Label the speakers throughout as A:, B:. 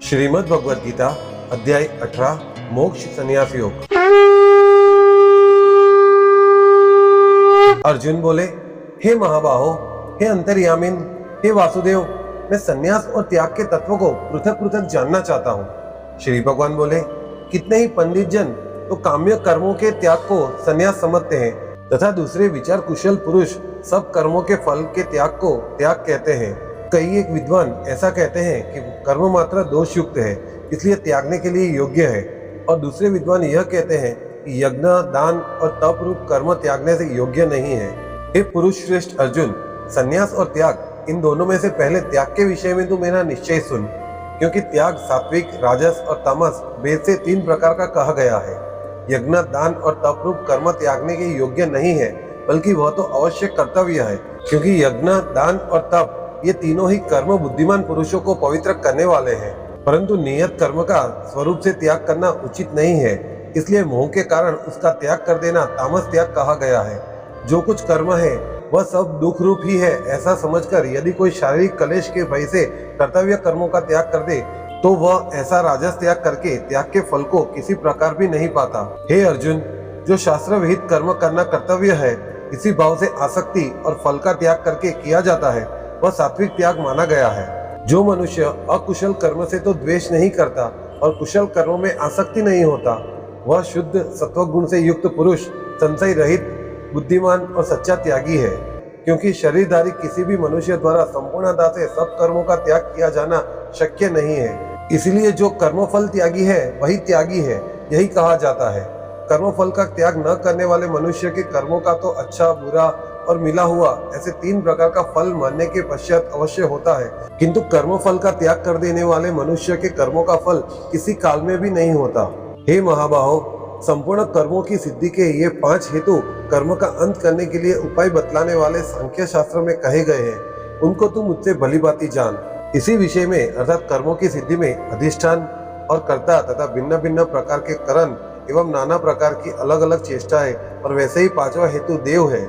A: श्रीमद् भगवद गीता अध्याय 18 मोक्ष संन्यास योग। अर्जुन बोले, हे महाबाहो, हे अंतर्यामिन, हे वासुदेव, मैं संन्यास और त्याग के तत्व को पृथक पृथक जानना चाहता हूँ। श्री भगवान बोले, कितने ही पंडित जन तो काम्य कर्मों के त्याग को संन्यास समझते हैं तथा दूसरे विचार कुशल पुरुष सब कर्मों के फल के त्याग को त्याग कहते हैं। कई एक विद्वान ऐसा कहते हैं कि कर्म मात्र दोष युक्त है, इसलिए त्यागने के लिए योग्य है, और दूसरे विद्वान यह कहते हैं कि यज्ञ, दान और तप रूप कर्म त्यागने से योग्य नहीं है। हे पुरुष श्रेष्ठ अर्जुन, संन्यास और त्याग इन दोनों में से पहले त्याग के विषय में तू मेरा निश्चय सुन, क्योंकि त्याग सात्विक, राजस और तमस वेद से 3 प्रकार का कहा गया है। यज्ञ, दान और तप रूप कर्म त्यागने के योग्य नहीं है, बल्कि वह तो अवश्य कर्तव्य है, क्योंकि यज्ञ, दान और तप ये तीनों ही कर्म बुद्धिमान पुरुषों को पवित्र करने वाले हैं, परंतु नियत कर्म का स्वरूप से त्याग करना उचित नहीं है, इसलिए मोह के कारण उसका त्याग कर देना तामस त्याग कहा गया है। जो कुछ कर्म है वह सब दुख रूप ही है, ऐसा समझकर यदि कोई शारीरिक कलेश के भय से कर्तव्य कर्मों का त्याग कर दे तो वह ऐसा राजस त्याग करके त्याग के फल को किसी प्रकार भी नहीं पाता। हे अर्जुन, जो शास्त्र विहित कर्म करना कर्तव्य है, इसी भाव से आसक्ति और फल का त्याग करके किया जाता है, वह सात्विक त्याग माना गया है। जो मनुष्य अकुशल कर्म से तो द्वेष नहीं करता और कुशल कर्मों में आसक्ति नहीं होता, वह शुद्ध सत्वगुण से युक्त पुरुष संशय रहित, बुद्धिमान और सच्चा त्यागी है। क्योंकि शरीरधारी किसी भी मनुष्य द्वारा संपूर्णता से सब कर्मों का त्याग किया जाना शक्य नहीं है, इसलिए जो कर्मफल त्यागी है वही त्यागी है, यही कहा जाता है। कर्मफल का त्याग न करने वाले मनुष्य के कर्मों का तो अच्छा, बुरा और मिला हुआ ऐसे 3 प्रकार का फल मरने के पश्चात अवश्य होता है, किंतु कर्म फल का त्याग कर देने वाले मनुष्य के कर्मों का फल किसी काल में भी नहीं होता। हे महाबाहो, संपूर्ण कर्मों की सिद्धि के ये 5 हेतु कर्म का अंत करने के लिए उपाय बतलाने वाले सांख्य शास्त्र में कहे गए हैं, उनको तुम मुझसे भली भांति जान। इसी विषय में अर्थात कर्मों की सिद्धि में अधिष्ठान और कर्ता तथा भिन्न भिन्न प्रकार के करण एवं नाना प्रकार की अलग अलग चेष्टाएं, और वैसे ही 5वां हेतु देव है।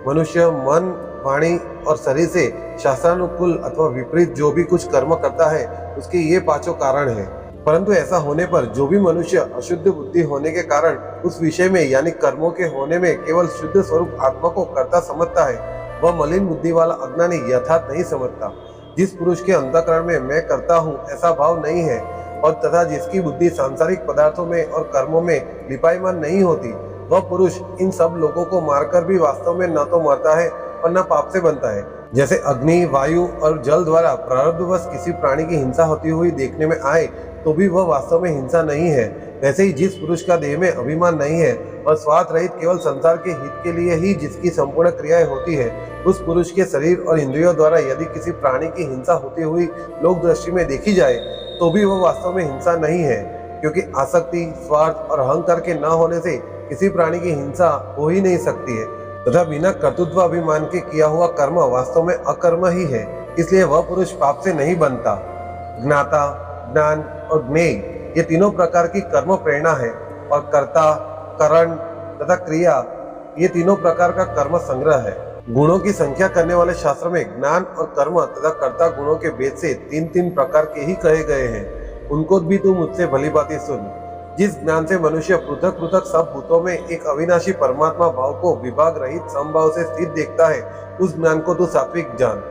A: मनुष्य मन, वाणी और शरीर से शास्त्रानुकूल अथवा विपरीत जो भी कुछ कर्म करता है, उसके ये 5 कारण हैं। परंतु ऐसा होने पर जो भी मनुष्य अशुद्ध बुद्धि होने के कारण उस विषय में यानी कर्मों के होने में केवल शुद्ध स्वरूप आत्मा को कर्ता समझता है, वह मलिन बुद्धि वाला अज्ञानी यथार्थ नहीं समझता। जिस पुरुष के अंतःकरण में मैं करता हूँ ऐसा भाव नहीं है, और तथा जिसकी बुद्धि सांसारिक पदार्थों में और कर्मों में लिपायमान नहीं होती, वह पुरुष इन सब लोगों को मारकर भी वास्तव में न तो मरता है और न पाप से बनता है। जैसे अग्नि, वायु और जल द्वारा प्रारब्धवश किसी प्राणी की हिंसा होती हुई देखने में आए तो भी वह वास्तव में हिंसा नहीं है, वैसे ही जिस पुरुष का देह में अभिमान नहीं है और स्वार्थ रहित केवल संसार के हित के लिए ही जिसकी संपूर्ण क्रियाएं होती है, उस पुरुष के शरीर और इंद्रियों द्वारा यदि किसी प्राणी की हिंसा होती हुई लोक दृष्टि में देखी जाए तो भी वह वास्तव में हिंसा नहीं है, क्योंकि आसक्ति, स्वार्थ और अहंकार के न होने से किसी प्राणी की हिंसा हो ही नहीं सकती है, तथा बिना कर्तृत्व अभिमान के किया हुआ कर्म वास्तव में अकर्म ही है, इसलिए वह पुरुष पाप से नहीं बनता। ज्ञाता, ज्ञान और ज्ञेय ये तीनों प्रकार की कर्म प्रेरणा है, और कर्ता, करण तथा क्रिया ये तीनों प्रकार का कर्म संग्रह है। गुणों की संख्या करने वाले शास्त्र में ज्ञान और कर्म तथा कर्ता गुणों के भेद से 3 प्रकार के ही कहे गए हैं, उनको भी तू मुझसे भली भांति सुन। जिस ज्ञान से मनुष्य पृथक पृथक सब भूतों में एक अविनाशी परमात्मा भाव को विभाग रहित समभाव से स्थित देखता है, उस ज्ञान को तू सात्विक जान।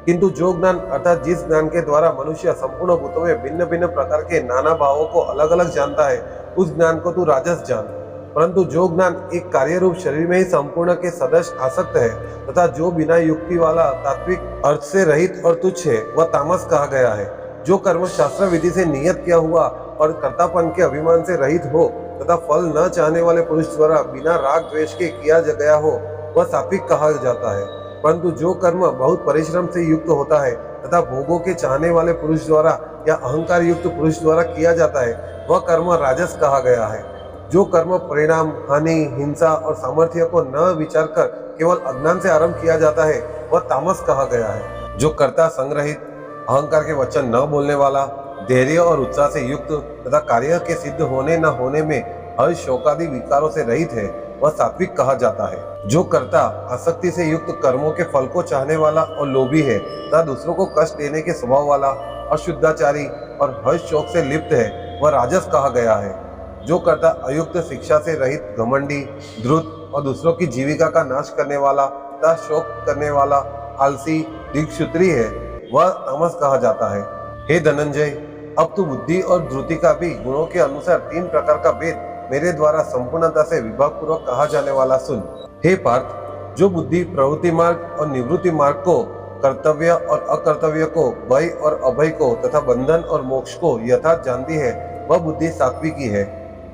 A: किंतु जो ज्ञान अर्थात जिस ज्ञान के द्वारा मनुष्य संपूर्ण भूतों में भिन्न भिन्न प्रकार के नाना भावों को अलग अलग जानता है, उस ज्ञान को तू राजस जान। परंतु जो ज्ञान एक कार्य रूप शरीर में ही संपूर्ण के सदस्य आसक्त है तथा जो बिना युक्ति वाला तात्विक अर्थ से रहित और तुच्छ है, वह तामस कहा गया है। जो कर्म शास्त्र विधि से नियत किया हुआ और कर्तापन के अभिमान से रहित हो तथा फल न चाहने वाले पुरुष द्वारा बिना राग द्वेष के किया गया हो, वह सात्विक कहा जाता है। परंतु जो कर्म बहुत परिश्रम से युक्त होता है तथा भोगों के चाहने वाले पुरुष द्वारा या अहंकार युक्त पुरुष द्वारा किया जाता है, वह कर्म राजस कहा गया है। जो कर्म परिणाम, हानि, हिंसा और सामर्थ्य को न विचार कर केवल अज्ञान से आरंभ किया जाता है, वह तामस कहा गया है। जो कर्ता संग्रहित, अहंकार के वचन न बोलने वाला, धैर्य और उत्साह से युक्त तथा कार्य के सिद्ध होने न होने में हर्ष शोकादि विकारों से रहित है, वह सात्विक कहा जाता है। जो कर्ता आसक्ति से युक्त कर्मों के फल को चाहने वाला और लोभी है तथा दूसरों को कष्ट देने के स्वभाव वाला, अशुद्धाचारी और हर्ष शोक से लिप्त है वह राजस कहा गया है। जो कर्ता अयुक्त शिक्षा से रहित घमंडी, द्रुत और दूसरों की जीविका का नाश करने वाला तथा शोक करने वाला आलसी दीक्षुत्री है वह तामस कहा जाता है। हे धनंजय, अब तू बुद्धि और ध्रुति का भी गुणों के अनुसार 3 प्रकार का भेद मेरे द्वारा संपूर्णता से विभाग पूर्वक कहा जाने वाला सुन। हे पार्थ, जो बुद्धि प्रवृत्ति मार्ग और निवृत्ति मार्ग को, कर्तव्य और अकर्तव्य को, भय और अभय को तथा बंधन और मोक्ष को यथार्थ जानती है वह बुद्धि सात्विकी है।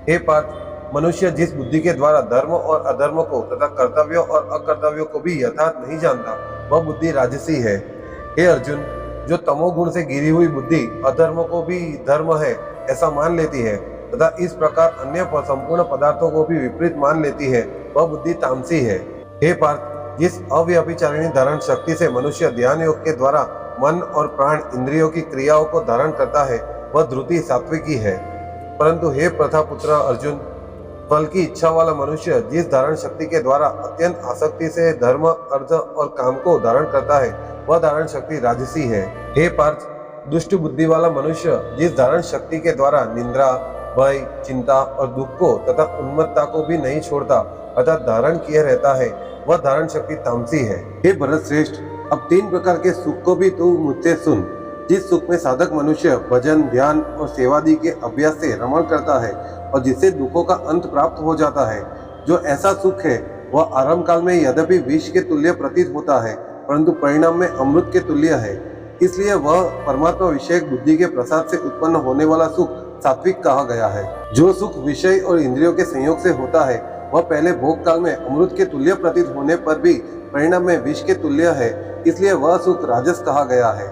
A: हे पार्थ, मनुष्य जिस बुद्धि के द्वारा धर्म और अधर्म को तथा कर्तव्य और अकर्तव्य को भी यथार्थ नहीं जानता वह बुद्धि राजसी है। हे अर्जुन, जो तमोगुण से घिरी हुई बुद्धि अधर्म को भी धर्म है ऐसा मान लेती है तथा इस प्रकार अन्य संपूर्ण पदार्थों को भी विपरीत मान लेती है वह बुद्धि तामसी है। हे पार्थ, जिस अव्यभिचारिणी धारण शक्ति से मनुष्य ध्यान योग के द्वारा मन और प्राण इंद्रियों की क्रियाओं को धारण करता है वह ध्रुति सात्विकी है। परंतु हे प्रथापुत्र अर्जुन, फल की इच्छा वाला मनुष्य जिस धारण शक्ति के द्वारा अत्यंत आसक्ति से धर्म, अर्थ और काम को धारण करता है वह धारण शक्ति राजसी है। हे पार्थ, दुष्ट बुद्धि वाला मनुष्य जिस धारण शक्ति के द्वारा निंद्रा, भय, चिंता और दुख को तथा उन्मत्तता को भी नहीं छोड़ता अर्थात धारण किए रहता है वह धारण शक्ति तामसी है। हे भरत श्रेष्ठ, अब 3 प्रकार के सुख को भी तू मुझसे सुन। जिस सुख में साधक मनुष्य भजन, ध्यान और सेवादि के अभ्यास से रमण करता है और जिससे दुखों का अंत प्राप्त हो जाता है, जो ऐसा सुख है वह आरंभ काल में यद्यपि विष के तुल्य प्रतीत होता है परंतु परिणाम में अमृत के तुल्य है। इसलिए वह परमात्मा विषयक बुद्धि के प्रसाद से उत्पन्न होने वाला सुख सात्विक कहा गया है। जो सुख विषय और इंद्रियों के संयोग से होता है वह पहले भोग काल में अमृत के तुल्य प्रतीत होने पर भी परिणाम में विष के तुल्य है, इसलिए वह सुख राजस कहा गया है।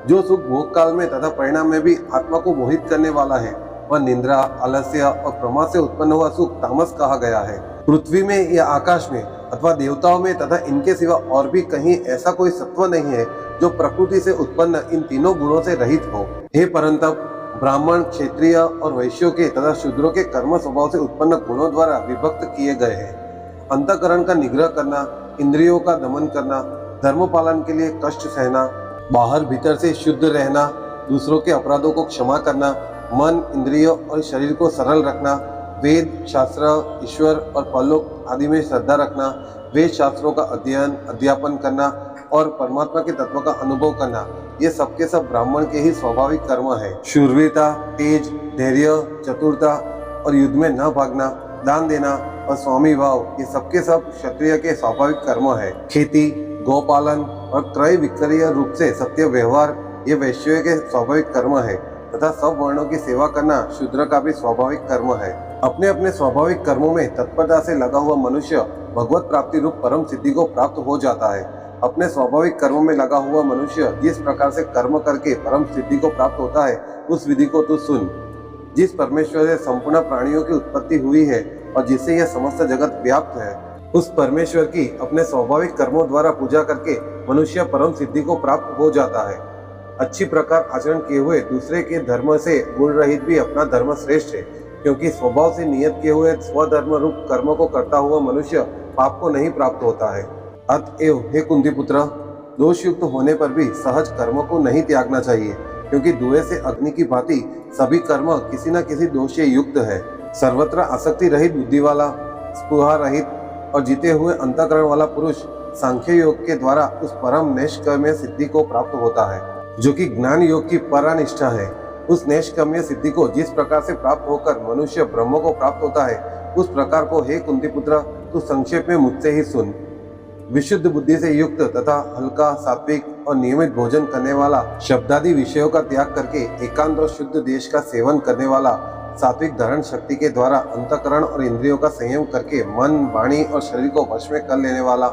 A: जो सुख भोग काल में तथा परिणाम में भी आत्मा को मोहित करने वाला है वह निंद्रा, आलस्य और प्रमाद से उत्पन्न हुआ सुख तामस कहा गया है। पृथ्वी में या आकाश में अथवा देवताओं में तथा इनके सिवा और भी कहीं ऐसा कोई सत्व नहीं है जो प्रकृति से उत्पन्न इन तीनों गुणों से रहित हो। हे परंतप, ब्राह्मण, क्षत्रिय और वैश्यों के तथा शूद्रों के कर्म स्वभाव से उत्पन्न गुणों द्वारा विभक्त किए गए हैं। अंतःकरण का निग्रह करना, इंद्रियों का दमन करना, धर्म पालन के लिए कष्ट सहना, बाहर भीतर से शुद्ध रहना, दूसरों के अपराधों को क्षमा करना, मन, इंद्रियों और शरीर को सरल रखना, वेद, शास्त्र, ईश्वर और परलोक आदि में श्रद्धा रखना, वेद शास्त्रों का अध्ययन, अध्यापन करना और परमात्मा के तत्व का अनुभव करना, ये सबके सब ब्राह्मण के ही स्वाभाविक कर्म है। शूरवीरता, तेज, धैर्य, चतुरता और युद्ध में न भागना, दान देना और स्वामी भाव, ये सबके सब क्षत्रिय के स्वाभाविक कर्म है। खेती, गौपालन और क्रय विक्रय रूप से सत्य व्यवहार, ये वैश्यों के स्वाभाविक कर्म है तथा सब वर्णों की सेवा करना शूद्र का भी स्वाभाविक कर्म है। अपने अपने स्वाभाविक कर्मों में तत्परता से लगा हुआ मनुष्य भगवत प्राप्ति रूप परम सिद्धि को प्राप्त हो जाता है। अपने स्वाभाविक कर्मों में लगा हुआ मनुष्य जिस प्रकार से कर्म करके परम सिद्धि को प्राप्त होता है उस विधि को तू सुन। जिस परमेश्वर से संपूर्ण प्राणियों की उत्पत्ति हुई है और जिससे यह समस्त जगत व्याप्त है, उस परमेश्वर की अपने स्वाभाविक कर्मों द्वारा पूजा करके मनुष्य परम सिद्धि को प्राप्त हो जाता है। अच्छी प्रकार आचरण किए हुए दूसरे के धर्म से गुण रहित भी अपना धर्म श्रेष्ठ है, क्योंकि स्वभाव से नियत किए हुए स्वधर्म रूप कर्म को करता हुआ मनुष्य पाप को नहीं प्राप्त होता है। अतएव हे कुंती पुत्र, दोष युक्त होने पर भी सहज कर्म को नहीं त्यागना चाहिए, क्योंकि धुएं से अग्नि की भांति सभी कर्म किसी न किसी दोष से युक्त है। सर्वत्र आसक्ति रहित बुद्धि वाला, स्पृहा रहित और जीते हुए अंतःकरण वाला पुरुष सांख्य योग के द्वारा उस परम नैष्कर्म्य सिद्धि को प्राप्त होता है, जो कि ज्ञान योग की परानिष्ठा है। उस नैष्कर्म्य सिद्धि को जिस प्रकार से प्राप्त होकर मनुष्य ब्रह्म को प्राप्त होता है, उस प्रकार को हे कुंती पुत्र तू संक्षेप में मुझसे ही सुन। विशुद्ध बुद्धि से युक्त तथा हल्का, सात्विक और नियमित भोजन करने वाला, शब्दादि विषयों का त्याग करके एकांत और शुद्ध देश का सेवन करने वाला, सात्विक धारण शक्ति के द्वारा अंतःकरण और इंद्रियों का संयम करके मन, वाणी और शरीर को वश में कर लेने वाला,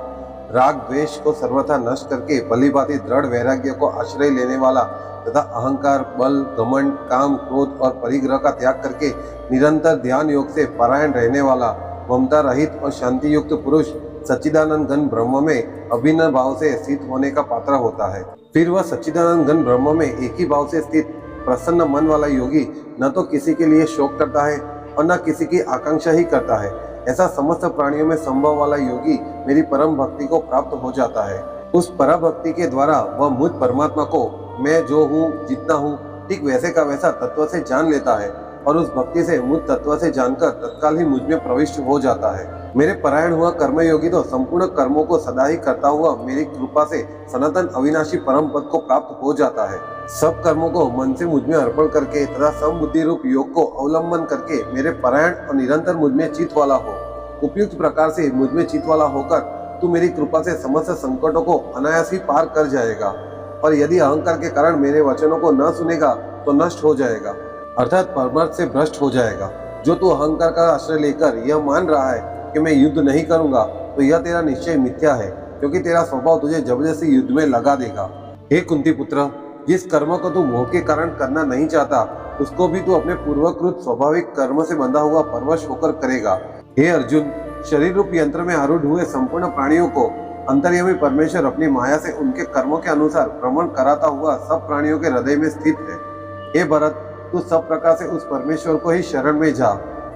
A: राग द्वेष को सर्वथा नष्ट करके भलीभांति दृढ़ वैराग्य को आश्रय लेने वाला तथा अहंकार, बल, घमंड, काम, क्रोध और परिग्रह का त्याग करके निरंतर ध्यान योग से परायण रहने वाला, ममता रहित और शांति युक्त पुरुष सच्चिदानंद घन ब्रह्म में अभिन्न भाव से स्थित होने का पात्र होता है। फिर वह सच्चिदानंद घन ब्रह्म में एक ही भाव से स्थित प्रसन्न मन वाला योगी न तो किसी के लिए शोक करता है और न किसी की आकांक्षा ही करता है। ऐसा समस्त प्राणियों में संभव वाला योगी मेरी परम भक्ति को प्राप्त हो जाता है। उस पराभक्ति के द्वारा वह मुझ परमात्मा को मैं जो हूँ, जितना हूँ ठीक वैसे का वैसा तत्व से जान लेता है और उस भक्ति से मुझ तत्व से जानकर तत्काल ही मुझ में प्रविष्ट हो जाता है। मेरे परायण हुआ कर्मयोगी तो संपूर्ण कर्मों को सदा ही करता हुआ मेरी कृपा से सनातन अविनाशी परम पद को प्राप्त हो जाता है। सब कर्मों को मन से मुझ में अर्पण करके तथा समबुद्धि रूप योग को अवलंबन करके मेरे परायण और निरंतर मुझ में चित वाला हो। उपयुक्त प्रकार से मुझ में चित वाला होकर तू मेरी कृपा से समस्त संकटों को अनायास ही पार कर जाएगा, और यदि अहंकार के कारण मेरे वचनों को न सुनेगा तो नष्ट हो जाएगा, अर्थात परमार्थ से भ्रष्ट हो जाएगा। जो तू अहंकार का आश्रय लेकर यह मान रहा है कि मैं युद्ध नहीं करूंगा, तो यह तेरा निश्चय मिथ्या है, क्योंकि तेरा स्वभाव तुझे जबरदस्ती युद्ध में लगा देगा। हे कुंती पुत्र, जिस कर्म को तू मोह के कारण करना नहीं चाहता, उसको भी तू अपने पूर्वकृत स्वाभाविक कर्म से बंधा हुआ परवश होकर करेगा। हे अर्जुन, शरीर रूप यंत्र में आरूढ़ हुए संपूर्ण प्राणियों को अंतर्यामी परमेश्वर अपनी माया से उनके कर्मों के अनुसार भ्रमण कराता हुआ सब प्राणियों के हृदय में स्थित है। हे भरत, तू सब प्रकार से उस परमेश्वर को ही शरण में जा।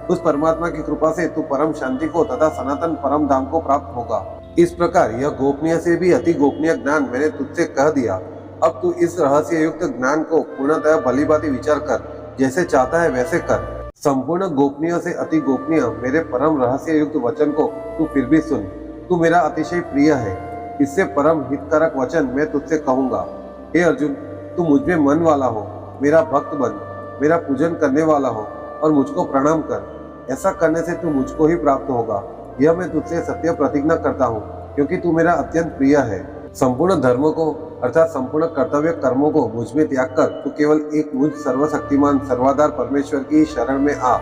A: उस परमात्मा की कृपा से तू परम शांति को तथा सनातन परम धाम को प्राप्त होगा। इस प्रकार यह गोपनीय से भी अति गोपनीय ज्ञान मैंने तुझसे कह दिया। अब तू इस रहस्य युक्त ज्ञान को पूर्णतः भलीभांति विचार कर, जैसे चाहता है वैसे कर। संपूर्ण गोपनीय से अति गोपनीय मेरे परम रहस्य युक्त वचन को तू फिर भी सुन। तू मेरा अतिशय प्रिय है, इससे परम हितकारक वचन मैं तुझसे कहूंगा। हे अर्जुन, तू मुझ में मन वाला हो, मेरा भक्त बन, मेरा पूजन करने वाला हो और मुझको प्रणाम कर। ऐसा करने से तू मुझको ही प्राप्त होगा, यह मैं तुझसे सत्य प्रतिज्ञा करता हूँ, क्योंकि तू मेरा अत्यंत प्रिय है। संपूर्ण धर्म को अर्थात संपूर्ण कर्तव्य कर्मों को मुझ में त्याग कर तू केवल एक मुझ सर्वशक्तिमान सर्वाधार परमेश्वर की शरण में आ।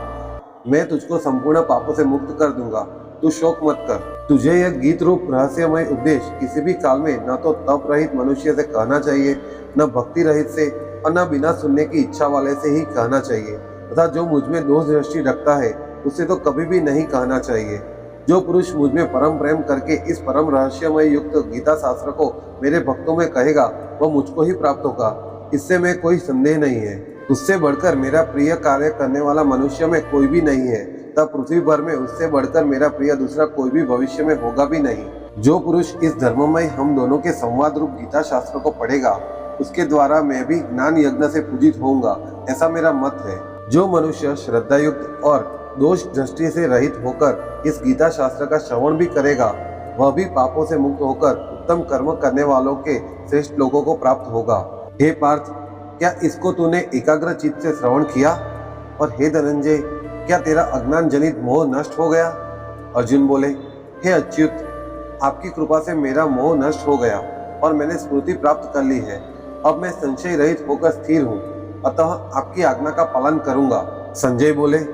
A: मैं तुझको संपूर्ण पापों से मुक्त कर दूंगा, तू शोक मत कर। तुझे यह गीत रूप रहस्यमय उपदेश किसी भी काल में न तो तप रहित मनुष्य से कहना चाहिए, न भक्ति रहित से, और न बिना सुनने की इच्छा वाले से ही कहना चाहिए, तथा जो मुझ में दोष दृष्टि रखता है उसे तो कभी भी नहीं कहना चाहिए। जो पुरुष मुझ में परम प्रेम करके इस परम रहस्यमय युक्त गीता शास्त्र को मेरे भक्तों में कहेगा, वह मुझको ही प्राप्त होगा, इससे में कोई संदेह नहीं है। उससे बढ़कर मेरा प्रिय कार्य करने वाला मनुष्य में कोई भी नहीं है, तब पृथ्वी भर में उससे बढ़कर मेरा प्रिय दूसरा कोई भी भविष्य में होगा भी नहीं। जो पुरुष इस धर्ममय हम दोनों के संवाद रूप गीता शास्त्र को पढ़ेगा, उसके द्वारा मैं भी ज्ञान यज्ञ से पूजित होऊंगा, ऐसा मेरा मत है। जो मनुष्य श्रद्धा युक्त और दोष दृष्टि से रहित होकर इस गीता शास्त्र का श्रवण भी करेगा, वह भी पापों से मुक्त होकर उत्तम कर्म करने वालों के श्रेष्ठ लोगों को प्राप्त होगा। हे पार्थ, क्या इसको तूने एकाग्र चित्त से श्रवण किया? और हे धनंजय, क्या तेरा अज्ञान जनित मोह नष्ट हो गया? अर्जुन बोले, हे अच्युत, आपकी कृपा से मेरा मोह नष्ट हो गया और मैंने स्मृति प्राप्त कर ली है। अब मैं संशय रहित होकर स्थिर हूँ, अतः आपकी आज्ञा का पालन करूंगा। संजय बोले,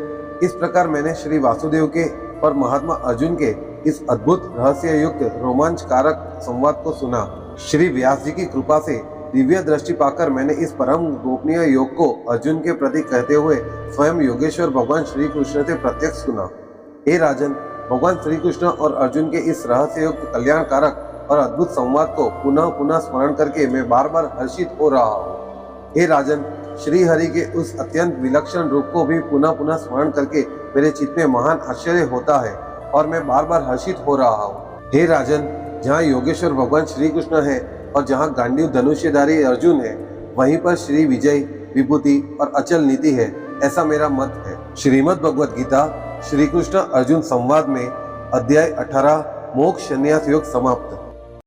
A: इस प्रकार मैंने श्री वासुदेव के और महात्मा अर्जुन के इस अद्भुत रहस्य युक्त रोमांचकारक संवाद को सुना। श्री व्यास जी की कृपा से दिव्य दृष्टि पाकर मैंने इस परम गोपनीय योग को अर्जुन के प्रति कहते हुए स्वयं योगेश्वर भगवान श्री कृष्ण से प्रत्यक्ष सुना। हे राजन, भगवान श्री कृष्ण और अर्जुन के इस रहस्य युक्त कल्याणकारक और अद्भुत संवाद को पुनः पुनः स्मरण करके मैं बार बार हर्षित हो रहा हूँ। हे राजन, श्री हरि के उस अत्यंत विलक्षण रूप को भी पुनः पुनः स्मरण करके मेरे चित्त में महान आश्चर्य होता है और मैं बार बार हर्षित हो रहा हूँ। हे राजन, जहाँ योगेश्वर भगवान श्री कृष्ण है और जहाँ गांडीव धनुष्यधारी अर्जुन है, वहीं पर श्री विजय, विभूति और अचल नीति है, ऐसा मेरा मत है। श्रीमद् भगवद गीता श्री कृष्ण अर्जुन संवाद में अध्याय 18 मोक्ष संन्यास योग समाप्त।